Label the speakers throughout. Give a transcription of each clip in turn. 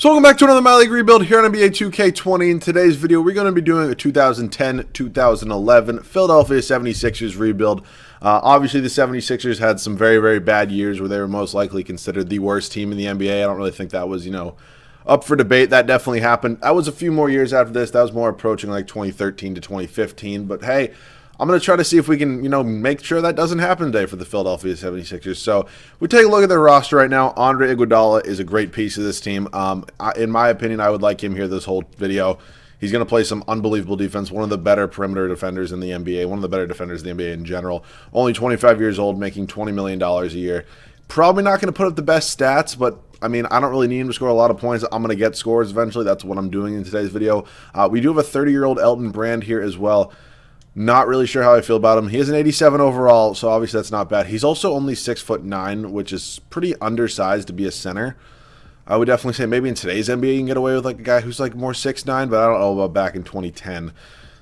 Speaker 1: So welcome back to another My League rebuild here on NBA 2K20. In today's video, we're going to be doing a 2010-2011 Philadelphia 76ers rebuild. Obviously, the 76ers had some very, very bad years where they were most likely considered the worst team in the NBA. I don't really think that was, up for debate. That definitely happened. That was a few more years after this. That was more approaching like 2013 to 2015. But hey, I'm going to try to see if we can, make sure that doesn't happen today for the Philadelphia 76ers. So we take a look at their roster right now. Andre Iguodala is a great piece of this team. In my opinion, I would like him here this whole video. He's going to play some unbelievable defense. One of the better perimeter defenders in the NBA. One of the better defenders in the NBA in general. Only 25 years old, making $20 million a year. Probably not going to put up the best stats, but I don't really need him to score a lot of points. I'm going to get scores eventually. That's what I'm doing in today's video. We do have a 30-year-old Elton Brand here as well. Not really sure how I feel about him. He has an 87 overall, so obviously that's not bad. He's also only 6'9", which is pretty undersized to be a center. I would definitely say maybe in today's NBA you can get away with like a guy who's like more 6'9", but I don't know about back in 2010.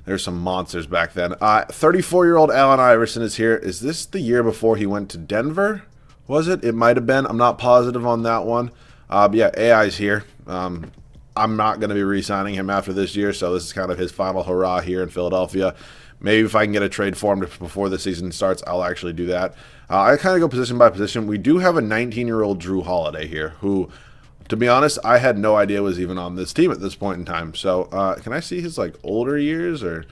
Speaker 1: There's some monsters back then. 34-year-old Allen Iverson is here. Is this the year before he went to Denver? Was it? It might have been. I'm not positive on that one. But yeah, AI's here. I'm not going to be re-signing him after this year, so this is kind of his final hurrah here in Philadelphia. Maybe if I can get a trade for him before the season starts, I'll actually do that. I kind of go position by position. We do have a 19-year-old Drew Holiday here who, to be honest, I had no idea was even on this team at this point in time. So can I see his older years or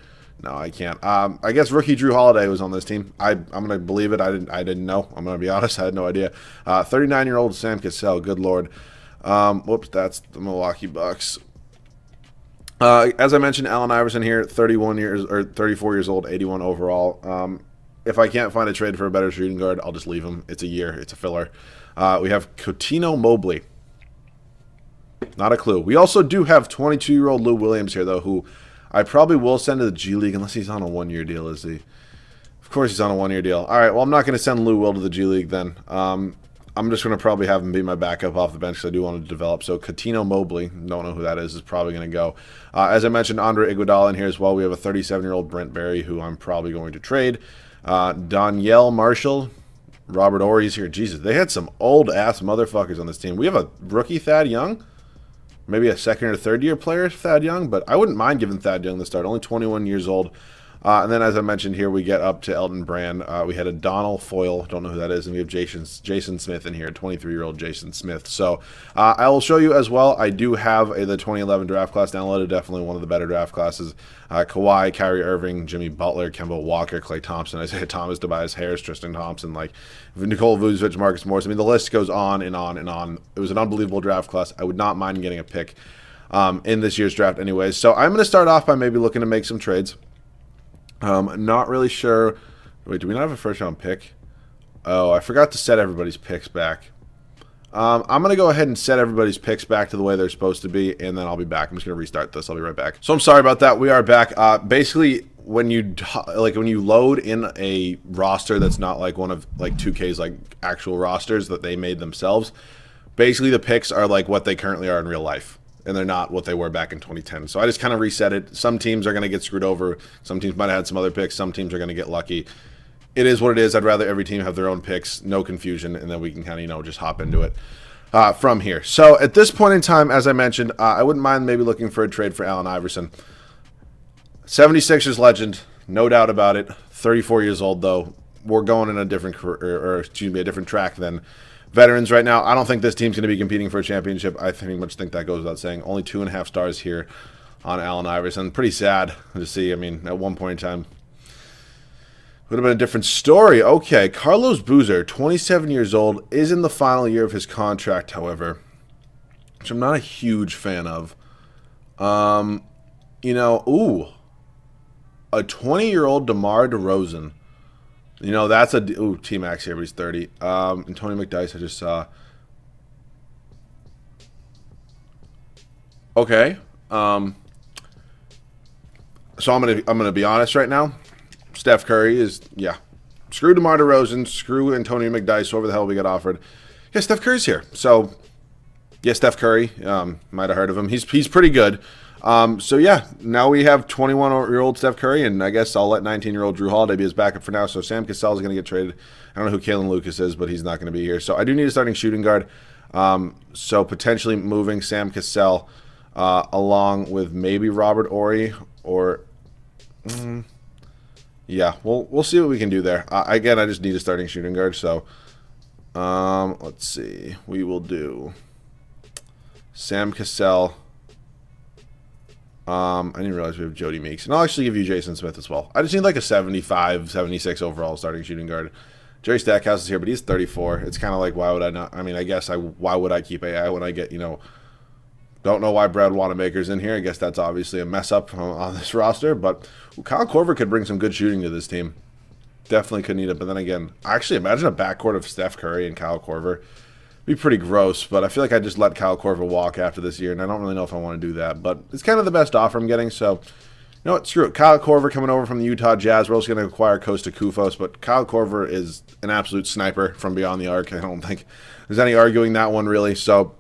Speaker 1: no? I can't. I guess rookie Drew Holiday was on this team. I'm going to believe it. I didn't know. I'm going to be honest. I had no idea. 39-year-old Sam Cassell. Good Lord. Whoops, that's the Milwaukee Bucks. As I mentioned, Allen Iverson here, 34 years old, 81 overall. If I can't find a trade for a better shooting guard, I'll just leave him. It's a year. It's a filler. We have Coutinho Mobley. Not a clue. We also do have 22-year-old Lou Williams here, though, who I probably will send to the G League unless he's on a one-year deal, is he? Of course he's on a one-year deal. All right, well, I'm not going to send Lou Will to the G League then. I'm just going to probably have him be my backup off the bench because I do want to develop. So Coutinho Mobley, don't know who that is probably going to go. As I mentioned, Andre Iguodala in here as well. We have a 37-year-old Brent Berry who I'm probably going to trade. Danielle Marshall, Robert Ory's here. Jesus, they had some old-ass motherfuckers on this team. We have a rookie Thad Young. Maybe a second or third-year player, Thad Young. But I wouldn't mind giving Thad Young the start. Only 21 years old. And then, as I mentioned here, we get up to Elton Brand. We had a Donald Foyle, don't know who that is, and we have Jason Smith in here, 23-year-old Jason Smith. So I will show you as well. I do have the 2011 draft class downloaded, definitely one of the better draft classes. Kawhi, Kyrie Irving, Jimmy Butler, Kemba Walker, Klay Thompson, Isaiah Thomas, Tobias Harris, Tristan Thompson, Nikola Vucevic, Marcus Morris. The list goes on and on and on. It was an unbelievable draft class. I would not mind getting a pick in this year's draft anyways. So I'm going to start off by maybe looking to make some trades. Not really sure. Wait, do we not have a first round pick? Oh, I forgot to set everybody's picks back. I'm going to go ahead and set everybody's picks back to the way they're supposed to be, and then I'll be back. I'm just going to restart this. I'll be right back. So I'm sorry about that. We are back. Basically, when you load in a roster that's not like one of 2K's actual rosters that they made themselves, basically the picks are like what they currently are in real life. And they're not what they were back in 2010. So I just kind of reset it. Some teams are going to get screwed over. Some teams might have had some other picks. Some teams are going to get lucky. It is what it is. I'd rather every team have their own picks, no confusion, and then we can kind of, just hop into it from here. So at this point in time, as I mentioned, I wouldn't mind maybe looking for a trade for Allen Iverson. 76ers legend, no doubt about it. 34 years old, though. We're going in a different career, a different track than veterans right now. I don't think this team's going to be competing for a championship. I pretty much think that goes without saying. Only 2.5 stars here on Allen Iverson. Pretty sad to see. At one point in time, would have been a different story. Okay, Carlos Boozer, 27 years old, is in the final year of his contract, however, which I'm not a huge fan of. A 20-year-old DeMar DeRozan. That's a... T-Max here, but he's 30. And Tony McDyess, I just saw. Okay. So I'm gonna be honest right now. Steph Curry is... Yeah. Screw DeMar DeRozan. Screw Antonio McDyess. Whoever the hell we got offered. Yeah, Steph Curry's here. So, yeah, Steph Curry. Might have heard of him. He's pretty good. So yeah, now we have 21-year-old Steph Curry, and I guess I'll let 19-year-old Drew Holiday be his backup for now. So Sam Cassell is going to get traded. I don't know who Kalen Lucas is, but he's not going to be here. So I do need a starting shooting guard. So potentially moving Sam Cassell along with maybe Robert Ory or... yeah, we'll see what we can do there. Again, I just need a starting shooting guard, so let's see. We will do Sam Cassell. I didn't realize we have Jody Meeks. And I'll actually give you Jason Smith as well. I just need like a 75, 76 overall starting shooting guard. Jerry Stackhouse is here, but he's 34. It's kind of like, why would I not? I mean, I guess why would I keep AI when I get, don't know why Brad Wanamaker's in here. I guess that's obviously a mess up on this roster. But Kyle Korver could bring some good shooting to this team. Definitely could need it. But then again, actually imagine a backcourt of Steph Curry and Kyle Korver. Be pretty gross, but I feel like I just let Kyle Korver walk after this year, and I don't really know if I want to do that. But it's kind of the best offer I'm getting, so you know what? Screw it. Kyle Korver coming over from the Utah Jazz. We're also going to acquire Costa Koufos, but Kyle Korver is an absolute sniper from beyond the arc. I don't think there's any arguing that one, really. So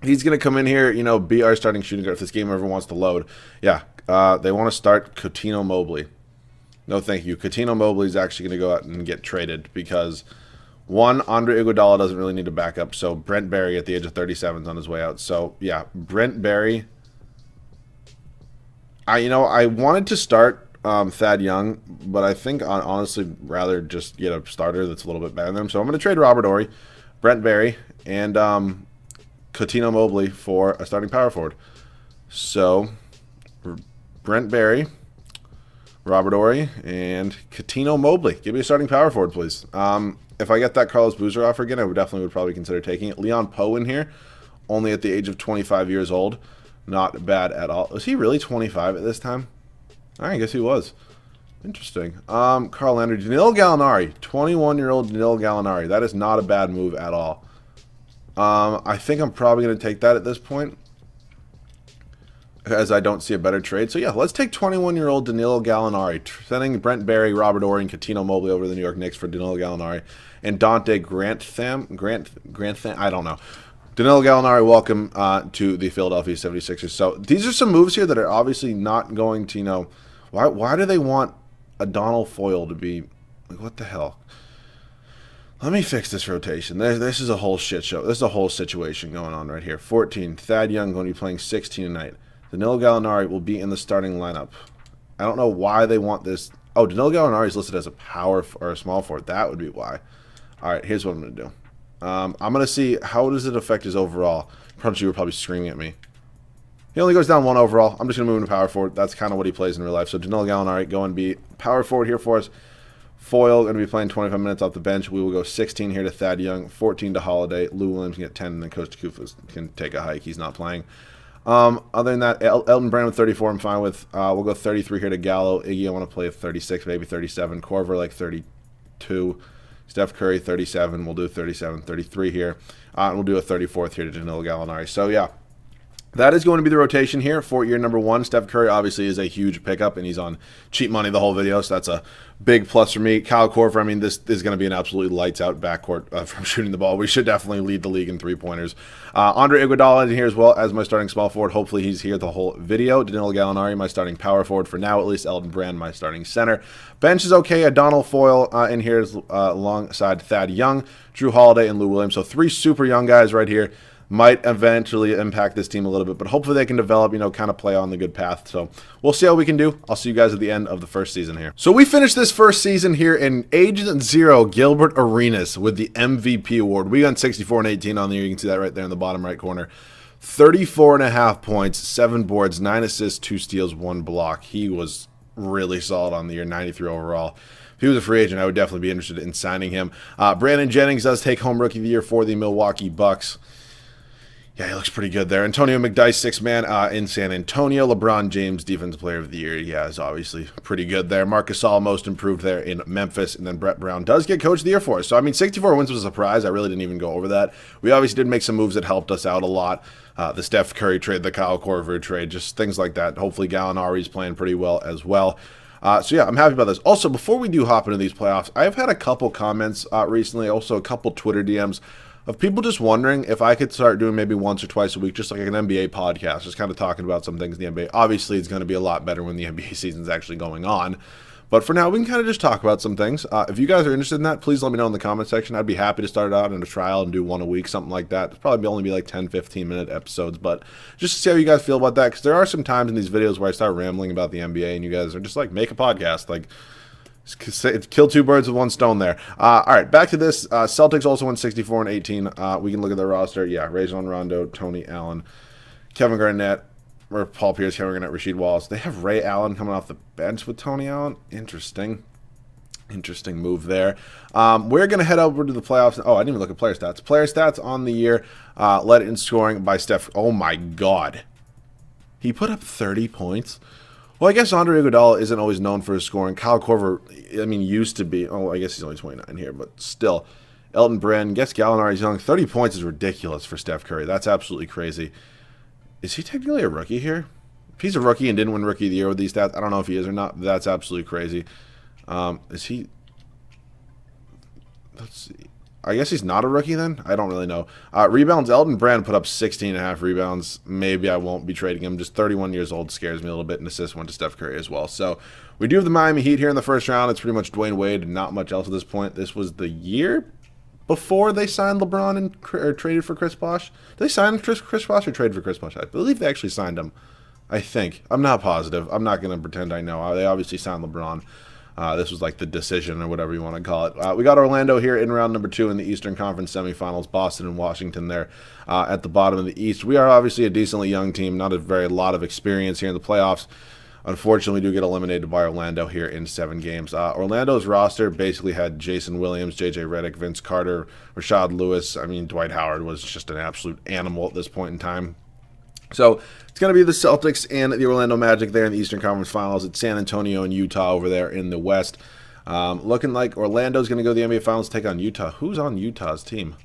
Speaker 1: he's going to come in here, be our starting shooting guard if this game ever wants to load. Yeah, they want to start Coutinho Mobley. No, thank you. Coutinho Mobley is actually going to go out and get traded because... one, Andre Iguodala doesn't really need a backup, so Brent Barry at the age of 37 is on his way out. So, yeah, Brent Barry. I wanted to start Thad Young, but I think honestly rather just get a starter that's a little bit better than him. So I'm going to trade Robert Ory, Brent Barry, and Coutinho Mobley for a starting power forward. So, Brent Barry, Robert Ory, and Coutinho Mobley. Give me a starting power forward, please. If I get that Carlos Boozer offer again, I would probably consider taking it. Leon Poe in here, only at the age of 25 years old. Not bad at all. Was he really 25 at this time? I guess he was. Interesting. Carl Landry. Danilo Gallinari. 21-year-old Danilo Gallinari. That is not a bad move at all. I think I'm probably going to take that at this point, as I don't see a better trade. So, yeah, let's take 21-year-old Danilo Gallinari, sending Brent Barry, Robert Ory, and Coutinho Mobley over to the New York Knicks for Danilo Gallinari. And Dante Grantham, I don't know. Danilo Gallinari, welcome to the Philadelphia 76ers. So, these are some moves here that are obviously not going to, why do they want a Donald Foyle to be, like, what the hell? Let me fix this rotation. This is a whole shit show. This is a whole situation going on right here. 14, Thad Young going to be playing 16 tonight. Danilo Gallinari will be in the starting lineup. I don't know why they want this. Oh, Danilo Gallinari is listed as a power or a small forward. That would be why. All right, here's what I'm going to do. I'm going to see how does it affect his overall. You were probably screaming at me. He only goes down 1 overall. I'm just going to move him to power forward. That's kind of what he plays in real life. So Danilo Gallinari going to be power forward here for us. Foyle going to be playing 25 minutes off the bench. We will go 16 here to Thad Young, 14 to Holiday. Lou Williams can get 10, and then Costa Koufos can take a hike. He's not playing. Other than that, Elton Brand with 34 I'm fine with. We'll go 33 here to Gallo. Iggy, I want to play with 36, maybe 37. Korver, like 32. Steph Curry, 37. We'll do 37, 33 here. And we'll do a 34th here to Danilo Gallinari. So, yeah, that is going to be the rotation here for year number 1. Steph Curry obviously is a huge pickup, and he's on cheap money the whole video, so that's a big plus for me. Kyle Korver, I mean, this is going to be an absolutely lights-out backcourt from shooting the ball. We should definitely lead the league in three-pointers. Andre Iguodala in here as well as my starting small forward. Hopefully he's here the whole video. Danilo Gallinari, my starting power forward for now, at least. Elton Brand, my starting center. Bench is okay. A Donald Foyle in here alongside Thad Young, Drew Holiday, and Lou Williams. So 3 super young guys right here. Might eventually impact this team a little bit, but hopefully they can develop, kind of play on the good path. So we'll see how we can do. I'll see you guys at the end of the first season here. So we finished this first season here in Agent Zero, Gilbert Arenas with the MVP award. We got 64 and 18 on the year. You can see that right there in the bottom right corner. 34.5 points, 7 boards, 9 assists, 2 steals, 1 block. He was really solid on the year, 93 overall. If he was a free agent, I would definitely be interested in signing him. Brandon Jennings does take home Rookie of the Year for the Milwaukee Bucks. Yeah, he looks pretty good there. Antonio McDyess, 6-man in San Antonio. LeBron James, Defensive Player of the Year. Yeah, is obviously pretty good there. Marc Gasol, most improved there in Memphis. And then Brett Brown does get Coach of the Year for us. So, I mean, 64 wins was a surprise. I really didn't even go over that. We obviously did make some moves that helped us out a lot. The Steph Curry trade, the Kyle Korver trade, just things like that. Hopefully Gallinari's playing pretty well as well. So, yeah, I'm happy about this. Also, before we do hop into these playoffs, I've had a couple comments recently, also a couple Twitter DMs, of people just wondering if I could start doing maybe once or twice a week, just like an NBA podcast, just kind of talking about some things in the NBA. Obviously, it's going to be a lot better when the NBA season's actually going on. But for now, we can kind of just talk about some things. If you guys are interested in that, please let me know in the comment section. I'd be happy to start out in a trial and do one a week, something like that. It'll probably only be like 10, 15-minute episodes, but just to see how you guys feel about that, because there are some times in these videos where I start rambling about the NBA, and you guys are just like, make a podcast. Like, kill two birds with one stone there. All right, back to this. Celtics also won 64-18. We can look at their roster. Yeah, Rajon Rondo, Tony Allen, Kevin Garnett, or Paul Pierce, Kevin Garnett, Rasheed Wallace. They have Ray Allen coming off the bench with Tony Allen. Interesting move there. We're going to head over to the playoffs. Oh, I didn't even look at player stats. Player stats on the year, led in scoring by Steph. Oh, my God. He put up 30 points. Well, I guess Andre Iguodala isn't always known for his scoring. Kyle Korver, I mean, used to be. Oh, I guess he's only 29 here, but still. Elton Brand, guess Gallinari's young. 30 points is ridiculous for Steph Curry. That's absolutely crazy. Is he technically a rookie here? If he's a rookie and didn't win Rookie of the Year with these stats, I don't know if he is or not. But that's absolutely crazy. Is he? Let's see. I guess he's not a rookie then? I don't really know. Rebounds, Elton Brand put up 16.5 rebounds. Maybe I won't be trading him. Just 31 years old scares me a little bit. And assist went to Steph Curry as well. So we do have the Miami Heat here in the first round. It's pretty much Dwayne Wade and not much else at this point. This was the year before they signed LeBron and or traded for Chris Bosh. Did they sign Chris Bosh or trade for Chris Bosh? I believe they actually signed him. I think. I'm not positive. I'm not going to pretend I know. They obviously signed LeBron. This was like the decision or whatever you want to call it. We got Orlando here in round number 2 in the Eastern Conference semifinals. Boston and Washington there at the bottom of the East. We are obviously a decently young team, not a lot of experience here in the playoffs. Unfortunately, we do get eliminated by Orlando here in 7 games. Orlando's roster basically had Jason Williams, J.J. Redick, Vince Carter, Rashad Lewis. I mean, Dwight Howard was just an absolute animal at this point in time. So it's going to be the Celtics and the Orlando Magic there in the Eastern Conference Finals. It's San Antonio and Utah over there in the West. Looking like Orlando's going to go to the NBA Finals, take on Utah. Who's on Utah's team?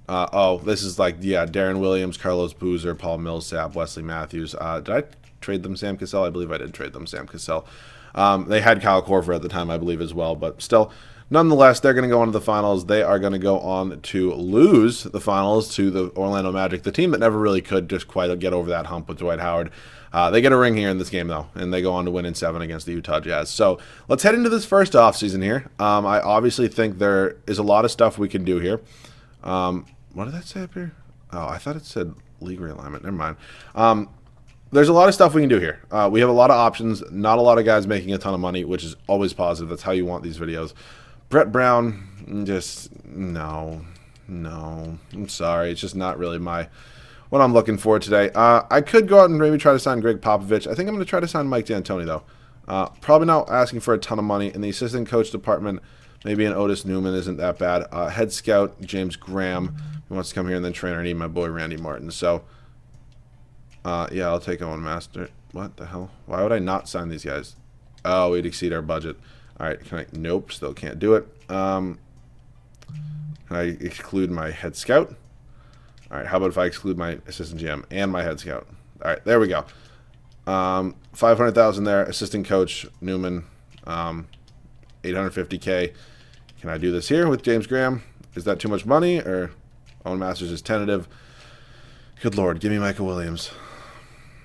Speaker 1: This is like, yeah, Darren Williams, Carlos Boozer, Paul Millsap, Wesley Matthews. Did I trade them Sam Cassell? I believe I did trade them Sam Cassell. They had Kyle Korver at the time, I believe, as well. But still, nonetheless, they're going to go on to the finals. They are going to go on to lose the finals to the Orlando Magic, the team that never really could just quite get over that hump with Dwight Howard. They get a ring here in this game, though, and they go on to win in 7 against the Utah Jazz. So let's head into this first offseason here. I obviously think there is a lot of stuff we can do here. What did that say up here? Oh, I thought it said league realignment. Never mind. There's a lot of stuff we can do here. We have a lot of options, not a lot of guys making a ton of money, which is always positive. That's how you want these videos. Brett Brown, just no. I'm sorry. It's just not really what I'm looking for today. I could go out and maybe try to sign Greg Popovich. I think I'm going to try to sign Mike D'Antoni, though. Probably not asking for a ton of money. In the assistant coach department, maybe an Otis Newman isn't that bad. Head scout, James Graham, who wants to come here, and then trainer, I need my boy Randy Martin. So, yeah, I'll take Owen Master. What the hell? Why would I not sign these guys? Oh, we'd exceed our budget. All right, nope, still can't do it. Can I exclude my head scout? All right, how about if I exclude my assistant GM and my head scout? All right, there we go. 500,000 there. Assistant coach Newman, 850K. Can I do this here with James Graham? Is that too much money, or Owen Masters is tentative? Good Lord, give me Michael Williams.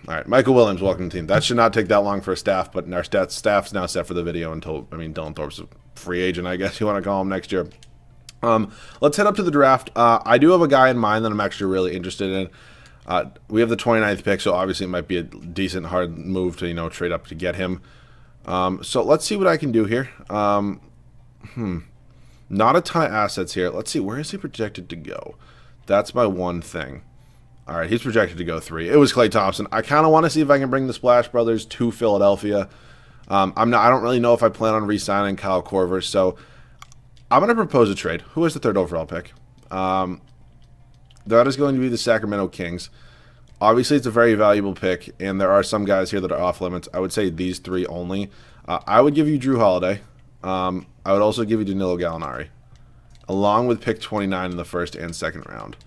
Speaker 1: All right, Michael Williams, welcome to the team. That should not take that long for a staff, but our staff's now set for the video until, Dylan Thorpe's a free agent, I guess you want to call him next year. Let's head up to the draft. I do have a guy in mind that I'm actually really interested in. We have the 29th pick, so obviously it might be a decent, hard move to, trade up to get him. So let's see what I can do here. Not a ton of assets here. Let's see, where is he projected to go? That's my one thing. All right, he's projected to go 3. It was Klay Thompson. I kind of want to see if I can bring the Splash Brothers to Philadelphia. I don't really know if I plan on re-signing Kyle Korver, so I'm going to propose a trade. Who has the 3rd overall pick? That is going to be the Sacramento Kings. Obviously, it's a very valuable pick, and there are some guys here that are off limits. I would say these 3 only. I would give you Drew Holiday. I would also give you Danilo Gallinari, along with pick 29 in the 1st and 2nd round.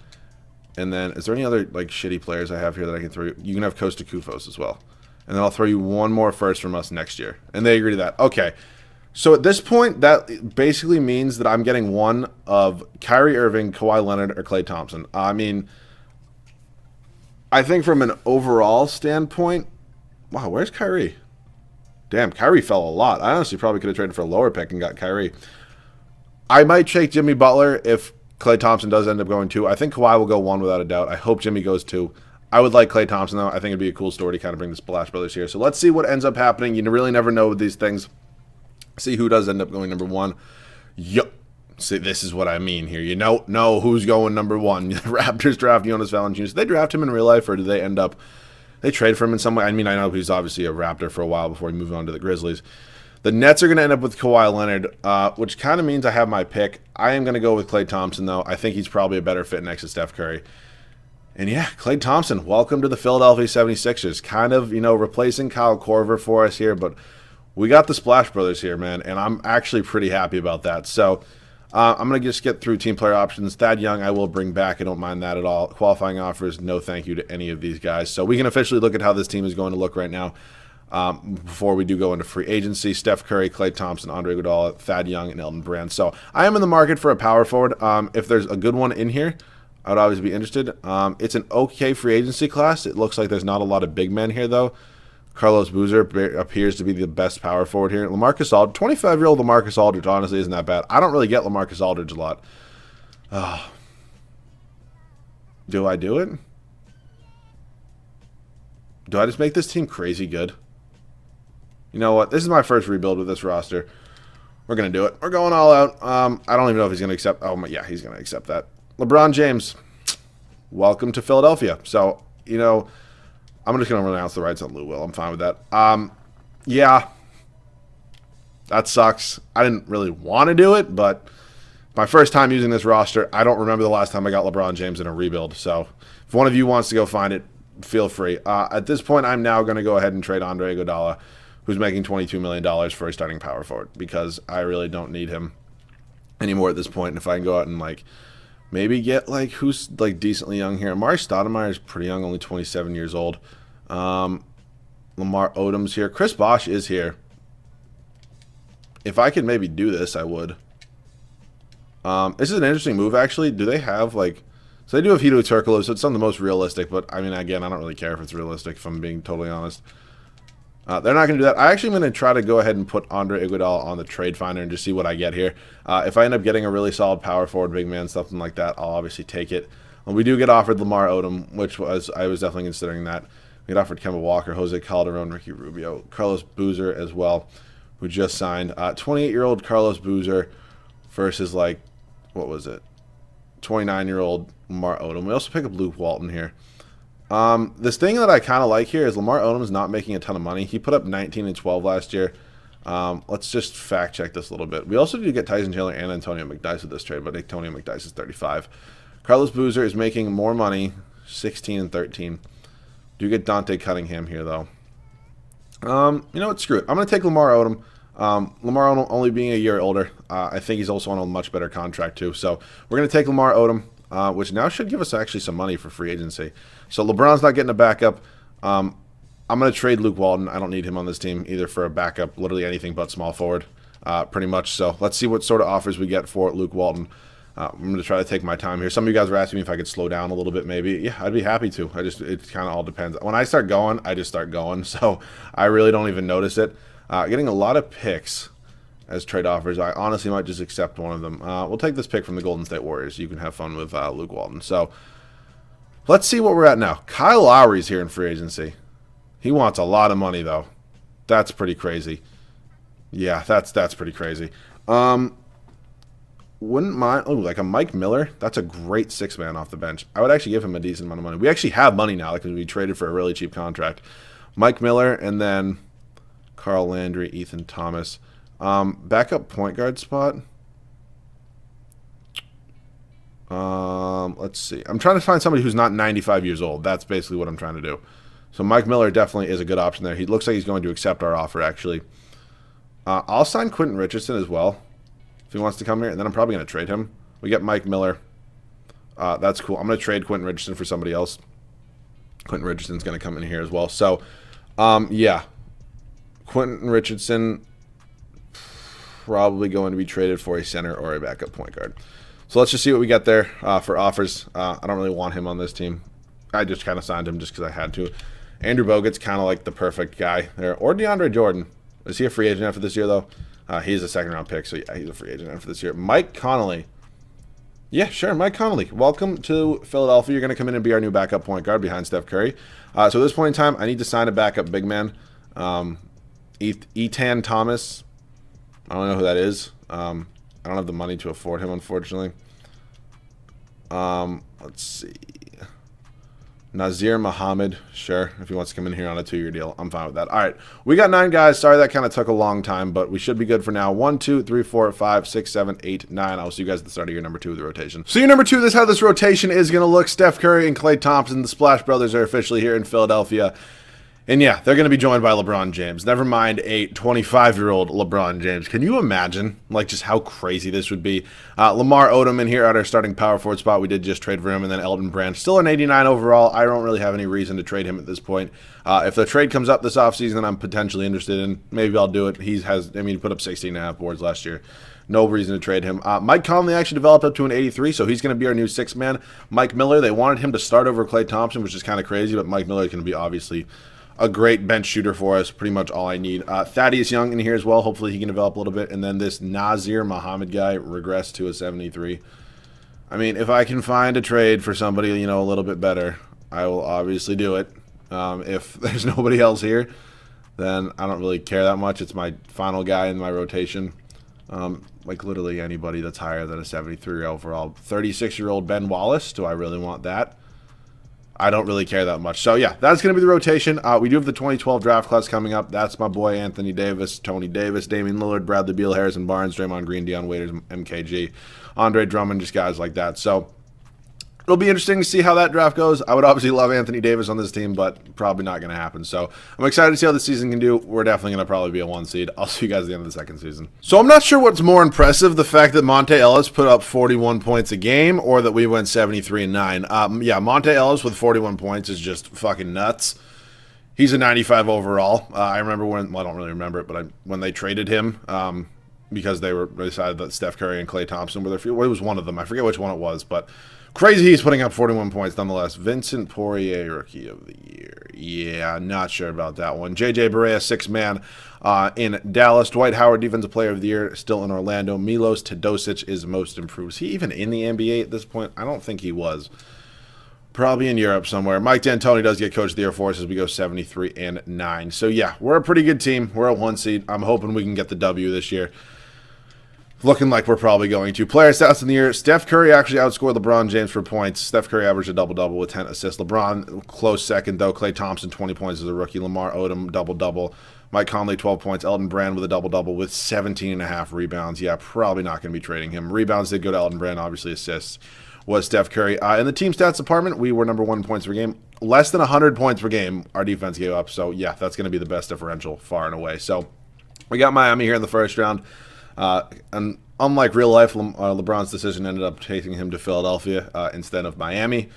Speaker 1: And then, is there any other shitty players I have here that I can throw you? You can have Costa Kufos as well. And then I'll throw you one more first from us next year. And they agree to that. Okay. So at this point, that basically means that I'm getting one of Kyrie Irving, Kawhi Leonard, or Klay Thompson. I think from an overall standpoint, wow, where's Kyrie? Damn, Kyrie fell a lot. I honestly probably could have traded for a lower pick and got Kyrie. I might take Jimmy Butler if Klay Thompson does end up going 2. I think Kawhi will go 1 without a doubt. I hope Jimmy goes 2. I would like Klay Thompson, though. I think it'd be a cool story to kind of bring the Splash Brothers here. So let's see what ends up happening. You really never know with these things. See who does end up going number 1. Yup. See, this is what I mean here. You know who's going number 1. The Raptors draft Jonas Valanciunas. Did they draft him in real life, or did they end up... They trade for him in some way? I mean, I know he's obviously a Raptor for a while before he moved on to the Grizzlies. The Nets are going to end up with Kawhi Leonard, which kind of means I have my pick. I am going to go with Klay Thompson, though. I think he's probably a better fit next to Steph Curry. And yeah, Klay Thompson, welcome to the Philadelphia 76ers. Kind of, replacing Kyle Korver for us here, but we got the Splash Brothers here, man, and I'm actually pretty happy about that. So I'm going to just get through team player options. Thad Young, I will bring back. I don't mind that at all. Qualifying offers, no thank you to any of these guys. So we can officially look at how this team is going to look right now. Before we do go into free agency, Steph Curry, Klay Thompson, Andre Iguodala, Thad Young, and Elton Brand. So I am in the market for a power forward. If there's a good one in here, I would always be interested. It's an okay free agency class. It looks like there's not a lot of big men here, though. Carlos Boozer appears to be the best power forward here. LaMarcus Aldridge, 25-year-old LaMarcus Aldridge, honestly, isn't that bad. I don't really get LaMarcus Aldridge a lot. Do I do it? Do I just make this team crazy good? You know what? This is my first rebuild with this roster. We're going to do it. We're going all out. I don't even know if he's going to accept... Oh, yeah, he's going to accept that. LeBron James, welcome to Philadelphia. So, I'm just going to renounce the rights on Lou Will. I'm fine with that. Yeah, that sucks. I didn't really want to do it, but my first time using this roster, I don't remember the last time I got LeBron James in a rebuild. So if one of you wants to go find it, feel free. At this point, I'm now going to go ahead and trade Andre Iguodala, who's making $22 million for a starting power forward, because I really don't need him anymore at this point. And if I can go out and, maybe get, who's, decently young here. Amari Stoudemire is pretty young, only 27 years old. Lamar Odom's here. Chris Bosh is here. If I could maybe do this, I would. This is an interesting move, actually. Do they have, so they do have Hito Turkoglu, so it's not the most realistic, but, I mean, again, I don't really care if it's realistic, if I'm being totally honest. They're not going to do that. I actually am going to try to go ahead and put Andre Iguodala on the trade finder and just see what I get here. If I end up getting a really solid power forward, big man, something like that, I'll obviously take it. We do get offered Lamar Odom, which I was definitely considering that. We get offered Kemba Walker, Jose Calderon, Ricky Rubio, Carlos Boozer as well, who just signed. 28-year-old Carlos Boozer versus, what was it? 29-year-old Lamar Odom. We also pick up Luke Walton here. This thing that I kind of like here is Lamar Odom's not making a ton of money. He put up 19 and 12 last year. Let's just fact check this a little bit. We also do get Tyson Chandler and Antonio McDyess with this trade, but Antonio McDyess is 35. Carlos Boozer is making more money, 16 and 13. Do get Dante Cunningham here, though. You know what? Screw it. I'm going to take Lamar Odom. Lamar Odom only being a year older. I think he's also on a much better contract, too. So we're going to take Lamar Odom, which now should give us actually some money for free agency. So LeBron's not getting a backup. I'm going to trade Luke Walton. I don't need him on this team either for a backup, literally anything but small forward, pretty much. So let's see what sort of offers we get for Luke Walton. I'm going to try to take my time here. Some of you guys were asking me if I could slow down a little bit maybe. Yeah, I'd be happy to. It kind of all depends. When I start going, I just start going. So I really don't even notice it. Getting a lot of picks as trade offers. I honestly might just accept one of them. We'll take this pick from the Golden State Warriors. You can have fun with Luke Walton. So let's see what we're at now. Kyle Lowry's here in free agency. He wants a lot of money, though. That's pretty crazy. Yeah, that's pretty crazy. Wouldn't mind, like a Mike Miller. That's a great six-man off the bench. I would actually give him a decent amount of money. We actually have money now because we traded for a really cheap contract. Mike Miller and then Carl Landry, Ethan Thomas. Backup point guard spot. Let's see. I'm trying to find somebody who's not 95 years old. That's basically what I'm trying to do. So Mike Miller definitely is a good option there. He looks like he's going to accept our offer, actually. I'll sign Quentin Richardson as well if he wants to come here, and then I'm probably going to trade him. We get Mike Miller. That's cool. I'm going to trade Quentin Richardson for somebody else. Quentin Richardson's going to come in here as well. So, yeah. Quentin Richardson probably going to be traded for a center or a backup point guard. So let's just see what we get there for offers. I don't really want him on this team. I just kind of signed him just because I had to. Andrew Bogut's kind of like the perfect guy there. Or DeAndre Jordan. Is he a free agent after this year, though? He's a second-round pick, so yeah, he's a free agent after this year. Mike Connolly. Yeah, sure, Mike Connolly. Welcome to Philadelphia. You're going to come in and be our new backup point guard behind Steph Curry. So at this point in time, I need to sign a backup big man. Etan Thomas. I don't know who that is. I don't have the money to afford him, unfortunately. Let's see. Nazir Muhammad, sure, if he wants to come in here on a 2-year deal, I'm fine with that. All right, we got 9 guys. Sorry that kind of took a long time, but we should be good for now. 1, 2, 3, 4, 5, 6, 7, 8, 9. I'll see you guys at the start of your number 2 of the rotation. So your number 2, this is how this rotation is going to look. Steph Curry and Klay Thompson, the Splash Brothers, are officially here in Philadelphia. And yeah, they're going to be joined by LeBron James. Never mind a 25-year-old LeBron James. Can you imagine, like, just how crazy this would be? Lamar Odom in here at our starting power forward spot. We did just trade for him. And then Elton Brand, still an 89 overall. I don't really have any reason to trade him at this point. If the trade comes up this offseason, I'm potentially interested in. Maybe I'll do it. He put up 16.5 boards last year. No reason to trade him. Mike Conley actually developed up to an 83, so he's going to be our new 6th man. Mike Miller, they wanted him to start over Klay Thompson, which is kind of crazy, but Mike Miller is going to be obviously a great bench shooter for us, pretty much all I need. Thaddeus Young in here as well. Hopefully he can develop a little bit. And then this Nazir Muhammad guy regressed to a 73. I mean, if I can find a trade for somebody, a little bit better, I will obviously do it. If there's nobody else here, then I don't really care that much. It's my final guy in my rotation. Like literally anybody that's higher than a 73 overall. 36-year-old Ben Wallace. Do I really want that? I don't really care that much. So, yeah, that's going to be the rotation. We do have the 2012 draft class coming up. That's my boy Anthony Davis, Tony Davis, Damian Lillard, Bradley Beal, Harrison Barnes, Draymond Green, Deion Waiters, MKG, Andre Drummond, just guys like that. So, it'll be interesting to see how that draft goes. I would obviously love Anthony Davis on this team, but probably not going to happen. So I'm excited to see how the season can do. We're definitely going to probably be a 1 seed. I'll see you guys at the end of the 2nd season. So I'm not sure what's more impressive, the fact that Monte Ellis put up 41 points a game or that we went 73-9. Yeah, Monte Ellis with 41 points is just fucking nuts. He's a 95 overall. I remember when, well, I don't really remember it, but when they traded him, because they decided that Steph Curry and Klay Thompson were their, well, it was one of them. I forget which one it was, but crazy he's putting up 41 points nonetheless. Vincent Poirier, Rookie of the Year. Yeah, not sure about that one. JJ Barea, 6th man in Dallas. Dwight Howard, Defensive Player of the Year, still in Orlando. Milos Teodosic is most improved. Is he even in the NBA at this point? I don't think he was. Probably in Europe somewhere. Mike D'Antoni does get Coach of the Air Force as we go 73-9. So, yeah, we're a pretty good team. We're a 1 seed. I'm hoping we can get the W this year. Looking like we're probably going to. Player stats in the year. Steph Curry actually outscored LeBron James for points. Steph Curry averaged a double-double with 10 assists. LeBron, close second, though. Klay Thompson, 20 points as a rookie. Lamar Odom, double-double. Mike Conley, 12 points. Elton Brand with a double-double with 17.5 rebounds. Yeah, probably not going to be trading him. Rebounds did go to Elton Brand. Obviously, assists was Steph Curry. In the team stats department, we were number 1 in points per game. Less than 100 points per game our defense gave up. So, yeah, that's going to be the best differential far and away. So, we got Miami here in the first round. And unlike real life, LeBron's decision ended up taking him to Philadelphia instead of Miami.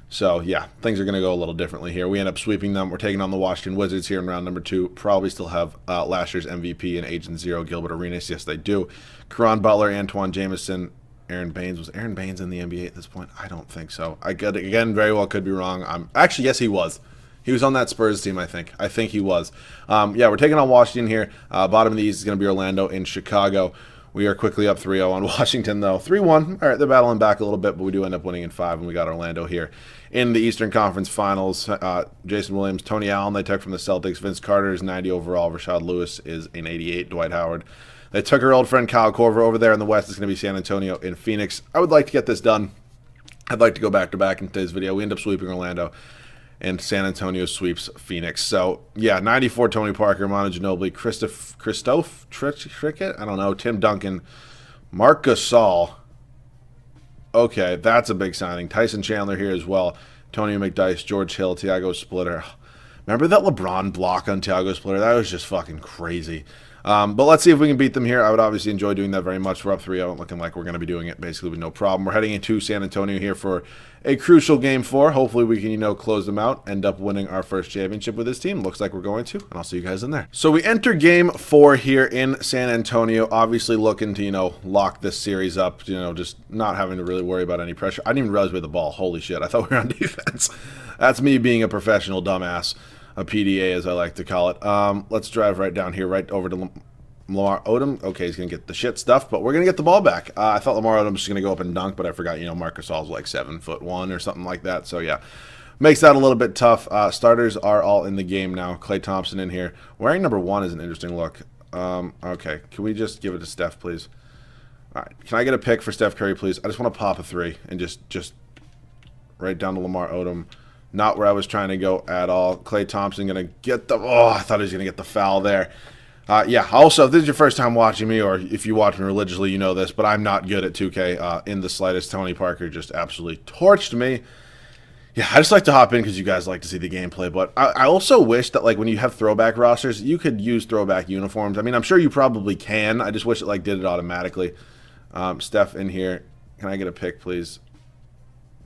Speaker 1: So, yeah, things are going to go a little differently here. We end up sweeping them. We're taking on the Washington Wizards here in round number 2. Probably still have last year's MVP and Agent Zero, Gilbert Arenas. Yes, they do. Caron Butler, Antoine Jameson, Aaron Baines. Was Aaron Baines in the NBA at this point? I don't think so. Again, very well could be wrong. Actually, yes, he was. He was on that Spurs team, I think. I think he was. Yeah, we're taking on Washington here. Bottom of the East is going to be Orlando and Chicago. We are quickly up 3-0 on Washington, though. 3-1. All right, they're battling back a little bit, but we do end up winning in 5, and we got Orlando here. In the Eastern Conference Finals, Jason Williams, Tony Allen, they took from the Celtics. Vince Carter is 90 overall. Rashad Lewis is an 88. Dwight Howard. They took our old friend Kyle Korver over there in the West. It's going to be San Antonio and Phoenix. I would like to get this done. I'd like to go back-to-back in today's video. We end up sweeping Orlando, and San Antonio sweeps Phoenix. So, yeah, 94 Tony Parker, Manu Ginobili, Christoph Trickett, I don't know, Tim Duncan, Marc Gasol. Okay, that's a big signing. Tyson Chandler here as well. Tony McDyess, George Hill, Tiago Splitter. Remember that LeBron block on Tiago Splitter? That was just fucking crazy. But let's see if we can beat them here. I would obviously enjoy doing that very much. We're up 3-0, looking like we're going to be doing it basically with no problem. We're heading into San Antonio here for a crucial Game 4. Hopefully we can, close them out, end up winning our first championship with this team. Looks like we're going to, and I'll see you guys in there. So we enter Game 4 here in San Antonio, obviously looking to, lock this series up, just not having to really worry about any pressure. I didn't even realize we had the ball. Holy shit, I thought we were on defense. That's me being a professional dumbass. a PDA, as I like to call it. Let's drive right down here, right over to Lamar Odom. Okay, he's going to get the shit stuff, but we're going to get the ball back. I thought Lamar Odom was just going to go up and dunk, but I forgot, Marc Gasol's like 7'1" or something like that. So, yeah, makes that a little bit tough. Starters are all in the game now. Klay Thompson in here. Wearing number 1 is an interesting look. Okay, can we just give it to Steph, please? All right, can I get a pick for Steph Curry, please? I just want to pop a 3 and just right down to Lamar Odom. Not where I was trying to go at all. Klay Thompson going to get the... Oh, I thought he was going to get the foul there. Yeah, also, if this is your first time watching me, or if you watch me religiously, you know this, but I'm not good at 2K in the slightest. Tony Parker just absolutely torched me. Yeah, I just like to hop in because you guys like to see the gameplay, but I also wish that, like, when you have throwback rosters, you could use throwback uniforms. I mean, I'm sure you probably can. I just wish it, like, did it automatically. Steph in here. Can I get a pick, please?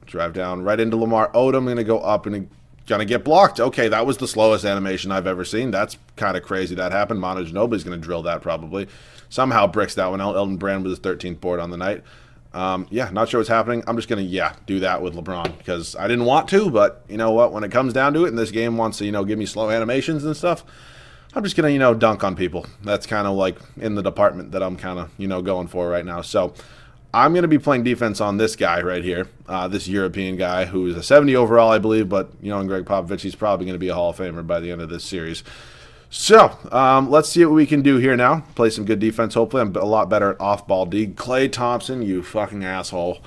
Speaker 1: Drive down right into Lamar Odom. I'm going to go up and going to get blocked. Okay, that was the slowest animation I've ever seen. That's kind of crazy that happened. Manu Ginobili's going to drill that probably. Somehow bricks that one out. Elton Brand with his 13th board on the night. Yeah, not sure what's happening. I'm just going to, do that with LeBron because I didn't want to, but you know what? When it comes down to it and this game wants to, give me slow animations and stuff, I'm just going to, dunk on people. That's kind of like in the department that I'm kind of, going for right now. So I'm going to be playing defense on this guy right here, this European guy who is a 70 overall, I believe, but, in Greg Popovich, he's probably going to be a Hall of Famer by the end of this series. So, let's see what we can do here now. Play some good defense, hopefully. I'm a lot better at off-ball D. Klay Thompson, you fucking asshole.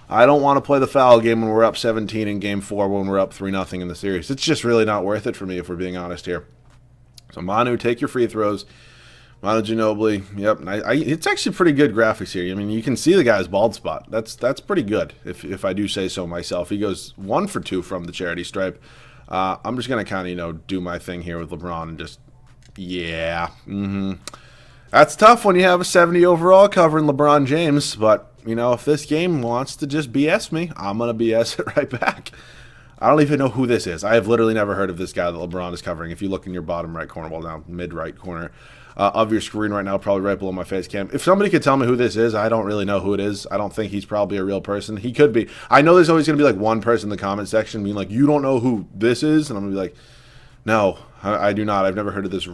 Speaker 1: I don't want to play the foul game when we're up 17 in Game 4 when we're up 3-0 in the series. It's just really not worth it for me if we're being honest here. So, Manu, take your free throws. Manu Ginobili, yep. It's actually pretty good graphics here. I mean, you can see the guy's bald spot. That's pretty good, if I do say so myself. He goes 1 for 2 from the charity stripe. I'm just going to kind of, do my thing here with LeBron and just... Yeah. That's tough when you have a 70 overall covering LeBron James, but, if this game wants to just BS me, I'm going to BS it right back. I don't even know who this is. I have literally never heard of this guy that LeBron is covering. If you look in your bottom right corner, well, down mid-right corner of your screen right now, probably right below my face cam. If somebody could tell me who this is, I don't really know who it is. I don't think he's probably a real person. He could be. I know there's always going to be, like, one person in the comment section being like, you don't know who this is? And I'm going to be like, no, I do not. I've never heard of this.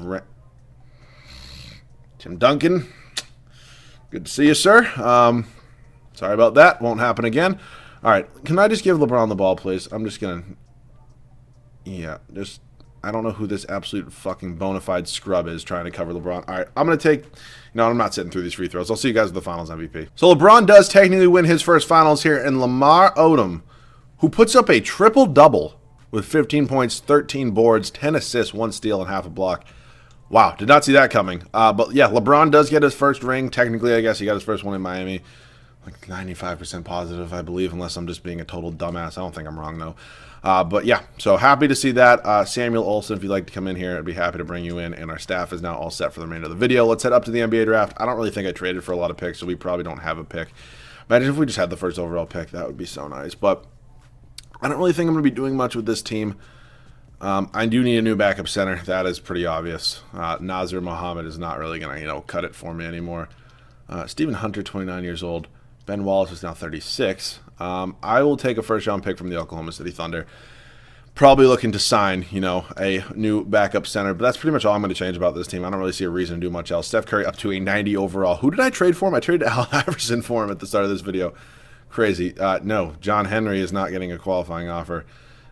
Speaker 1: Tim Duncan. Good to see you, sir. Sorry about that. Won't happen again. All right. Can I just give LeBron the ball, please? I'm just going to... Yeah, just... I don't know who this absolute fucking bona fide scrub is trying to cover LeBron. All right, I'm going to take... No, I'm not sitting through these free throws. I'll see you guys with the Finals MVP. So LeBron does technically win his first Finals here, and Lamar Odom, who puts up a triple-double with 15 points, 13 boards, 10 assists, 1 steal, and half a block. Wow, did not see that coming. But yeah, LeBron does get his first ring. Technically, I guess he got his first one in Miami. Like 95% positive, I believe, unless I'm just being a total dumbass. I don't think I'm wrong, though. But yeah, so happy to see that. Samuel Olsen, if you'd like to come in here, I'd be happy to bring you in. And our staff is now all set for the remainder of the video. Let's head up to the NBA draft. I don't really think I traded for a lot of picks, so we probably don't have a pick. Imagine if we just had the first overall pick. That would be so nice. But I don't really think I'm going to be doing much with this team. I do need a new backup center. That is pretty obvious. Nazir Muhammad is not really going to, cut it for me anymore. Stephen Hunter, 29 years old. Ben Wallace is now 36. I will take a first-round pick from the Oklahoma City Thunder. Probably looking to sign, a new backup center. But that's pretty much all I'm going to change about this team. I don't really see a reason to do much else. Steph Curry up to a 90 overall. Who did I trade for him? I traded Allen Iverson for him at the start of this video. Crazy. No, John Henry is not getting a qualifying offer.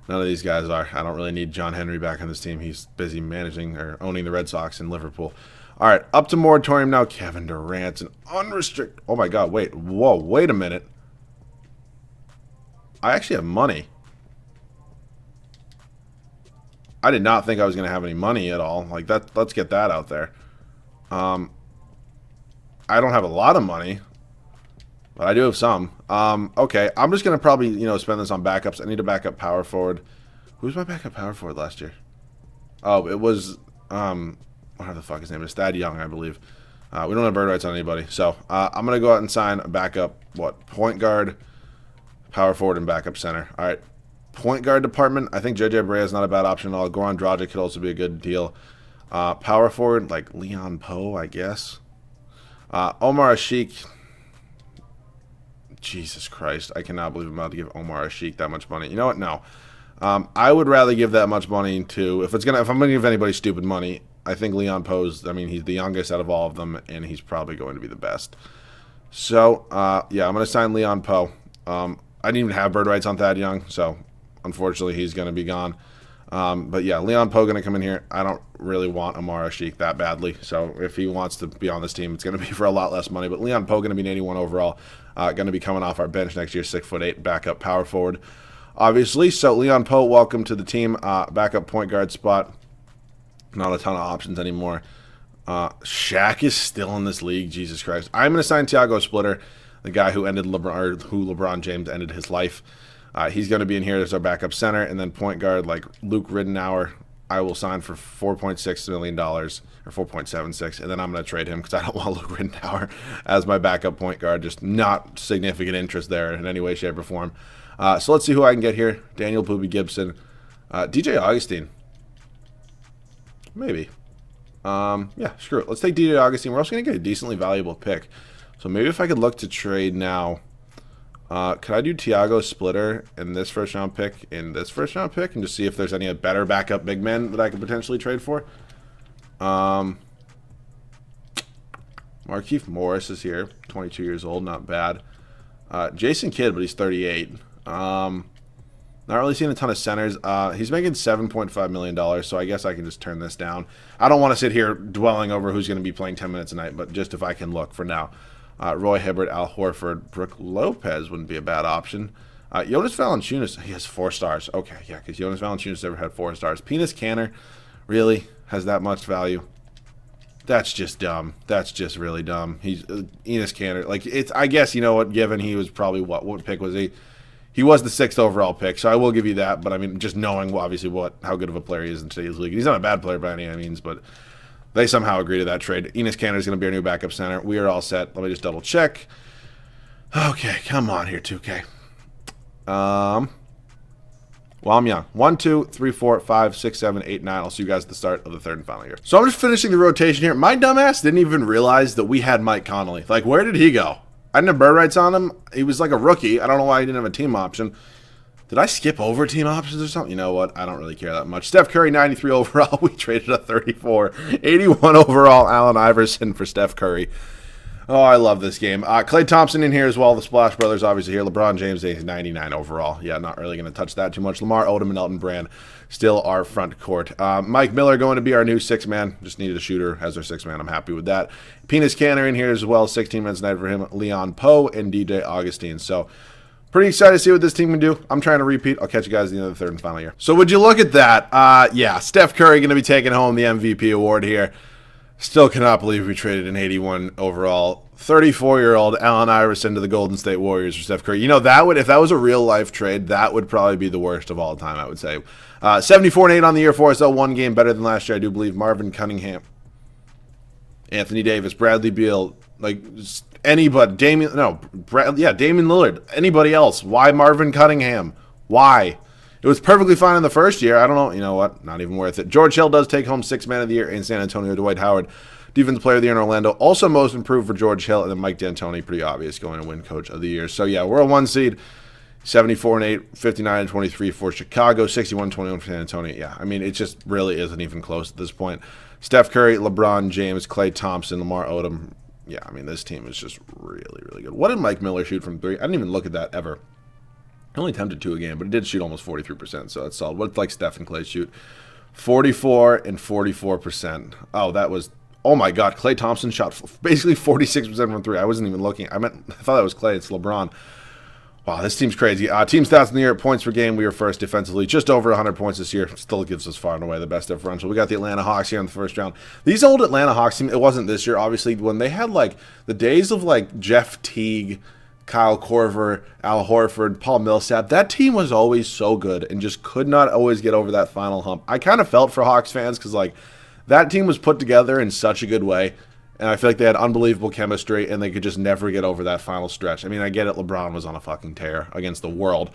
Speaker 1: None of these guys are. I don't really need John Henry back on this team. He's busy managing or owning the Red Sox in Liverpool. All right, up to moratorium now. Kevin Durant's an unrestricted... Oh, my God. Wait. Whoa. Wait a minute. I actually have money. I did not think I was going to have any money at all. Like, that. Let's get that out there. I don't have a lot of money, but I do have some. Okay, I'm just going to probably, spend this on backups. I need a backup power forward. Who's my backup power forward last year? Oh, it was... What the fuck his name is? Thad Young, I believe. We don't have bird rights on anybody. So, I'm going to go out and sign a backup, point guard, power forward, and backup center. All right. Point guard department, I think JJ Barea is not a bad option at all. Goran Dragic could also be a good deal. Power forward, like Leon Poe, I guess. Omar Ashik. Jesus Christ. I cannot believe I'm about to give Omar Ashik that much money. You know what? No. I would rather give that much money to, if I'm gonna give anybody stupid money, I think Leon Poe's, I mean, he's the youngest out of all of them, and he's probably going to be the best. So, yeah, I'm going to sign Leon Poe. I didn't even have bird rights on Thad Young, so unfortunately he's going to be gone. But yeah, Leon Poe going to come in here. I don't really want Amara Sheik that badly, so if he wants to be on this team, it's going to be for a lot less money. But Leon Poe going to be an 81 overall, going to be coming off our bench next year, 6'8", backup power forward, obviously. So Leon Poe, welcome to the team. Backup point guard spot. Not a ton of options anymore. Shaq is still in this league. Jesus Christ. I'm going to sign Tiago Splitter, the guy who ended LeBron James ended his life. He's going to be in here as our backup center, and then point guard like Luke Ridenour, I will sign for $4.6 million or 4.76, and then I'm going to trade him because I don't want Luke Ridenour as my backup point guard. Just not significant interest there in any way, shape, or form. So let's see who I can get here. Daniel Boobie Gibson, DJ Augustine. Maybe. Yeah, screw it. Let's take DJ Augustine. We're also going to get a decently valuable pick. So maybe if I could look to trade now, could I do Tiago Splitter in this first-round pick, and just see if there's any better backup big men that I could potentially trade for? Markieff Morris is here, 22 years old, not bad. Jason Kidd, but he's 38. Not really seeing a ton of centers. He's making $7.5 million, so I guess I can just turn this down. I don't want to sit here dwelling over who's going to be playing 10 minutes a night, but just if I can look for now. Roy Hibbert, Al Horford, Brook Lopez wouldn't be a bad option. Jonas Valanciunas, he has 4 stars. Okay, yeah, because Jonas Valanciunas never had 4 stars. Penis Canner really has that much value. That's just dumb. That's just really dumb. He's Enes Kanter. Like, it's, I guess, you know what, given he was probably, what pick was he? He was the 6th overall pick, so I will give you that. But I mean, just knowing obviously how good of a player he is in today's league, he's not a bad player by any means. But they somehow agree to that trade. Enes Kanter is going to be our new backup center. We are all set. Let me just double check. Okay, come on here, 2K. Well, I'm young. 1, 2, 3, 4, 5, 6, 7, 8, 9. I'll see you guys at the start of the third and final year. So I'm just finishing the rotation here. My dumbass didn't even realize that we had Mike Conley. Like, where did he go? I didn't have bird rights on him. He was like a rookie. I don't know why he didn't have a team option. Did I skip over team options or something? You know what? I don't really care that much. Steph Curry, 93 overall. We traded a 34. 81 overall, Allen Iverson for Steph Curry. Oh, I love this game. Klay Thompson in here as well. The Splash Brothers obviously here. LeBron James, 99 overall. Yeah, not really going to touch that too much. Lamar Odom and Elton Brand still our front court. Mike Miller going to be our new 6th man. Just needed a shooter as our 6th man. I'm happy with that. Penis Canner in here as well. 16 minutes a night for him. Leon Poe and DJ Augustine. So pretty excited to see what this team can do. I'm trying to repeat. I'll catch you guys at the end of the third and final year. So would you look at that? Yeah, Steph Curry going to be taking home the MVP award here. Still cannot believe we traded an 81 overall, 34-year-old Allen Iverson to the Golden State Warriors for Steph Curry. You know, that would, if that was a real-life trade, that would probably be the worst of all time, I would say. 74-8 on the year for us, though. 1 game better than last year, I do believe. Marvin Cunningham, Anthony Davis, Bradley Beal, like anybody. Damian Lillard. Anybody else? Why Marvin Cunningham? Why? It was perfectly fine in the first year. I don't know. You know what? Not even worth it. George Hill does take home 6th man of the year in San Antonio. Dwight Howard, defensive player of the year in Orlando. Also most improved for George Hill. And then Mike D'Antoni, pretty obvious, going to win coach of the year. So, yeah, we're a 1 seed. 74-8, 59-23 for Chicago, 61-21 for San Antonio. Yeah, I mean, it just really isn't even close at this point. Steph Curry, LeBron James, Klay Thompson, Lamar Odom. Yeah, I mean, this team is just really, really good. What did Mike Miller shoot from 3? I didn't even look at that ever. I only attempted 2 a game, but it did shoot almost 43%, so that's solid. What's like Steph and Klay shoot? 44 and 44%. Oh, that was, oh my God, Klay Thompson shot basically 46% from 3. I wasn't even looking. I thought that was Klay. It's LeBron. Wow, this team's crazy. Team stats in the year, points per game, we were first defensively. Just over 100 points this year. Still gives us far and away the best differential. We got the Atlanta Hawks here in the first round. These old Atlanta Hawks team, it wasn't this year, obviously, when they had like the days of like Jeff Teague, Kyle Korver, Al Horford, Paul Millsap. That team was always so good and just could not always get over that final hump. I kind of felt for Hawks fans because like that team was put together in such a good way. And I feel like they had unbelievable chemistry, and they could just never get over that final stretch. I mean, I get it. LeBron was on a fucking tear against the world.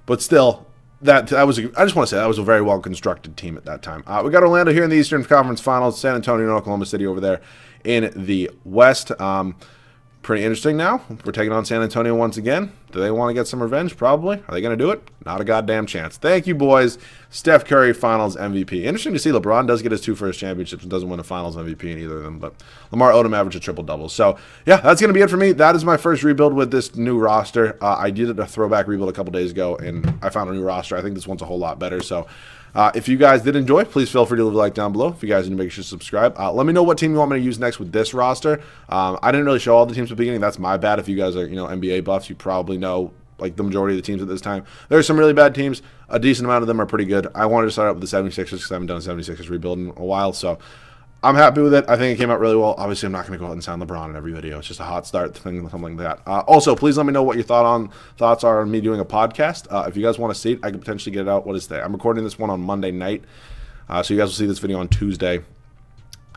Speaker 1: But still, I just want to say that was a very well-constructed team at that time. We got Orlando here in the Eastern Conference Finals, San Antonio and Oklahoma City over there in the West. pretty interesting now. We're taking on San Antonio once again. Do they want to get some revenge? Probably. Are they going to do it? Not a goddamn chance. Thank you, boys. Steph Curry, Finals MVP. Interesting to see LeBron does get his 2 first championships and doesn't win a Finals MVP in either of them. But Lamar Odom averaged a triple-double. So, yeah, that's going to be it for me. That is my first rebuild with this new roster. I did a throwback rebuild a couple days ago, and I found a new roster. I think this one's a whole lot better. So, if you guys did enjoy, please feel free to leave a like down below. If you guys need to make sure to subscribe. Let me know what team you want me to use next with this roster. I didn't really show all the teams at the beginning. That's my bad. If you guys are, NBA buffs, you probably know like the majority of the teams at this time. There are some really bad teams. A decent amount of them are pretty good. I wanted to start out with the 76ers because I haven't done a 76ers rebuild in a while. So I'm happy with it. I think it came out really well. Obviously, I'm not going to go out and sound LeBron in every video. It's just a hot start thing, something like that. Also, please let me know what your thoughts are on me doing a podcast. If you guys want to see it, I could potentially get it out. What is today? I'm recording this one on Monday night. So you guys will see this video on Tuesday.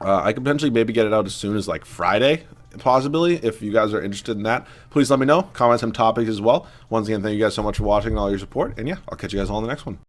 Speaker 1: I could potentially maybe get it out as soon as like Friday, possibly. If you guys are interested in that, please let me know. Comment some topics as well. Once again, thank you guys so much for watching and all your support. And yeah, I'll catch you guys all in the next one.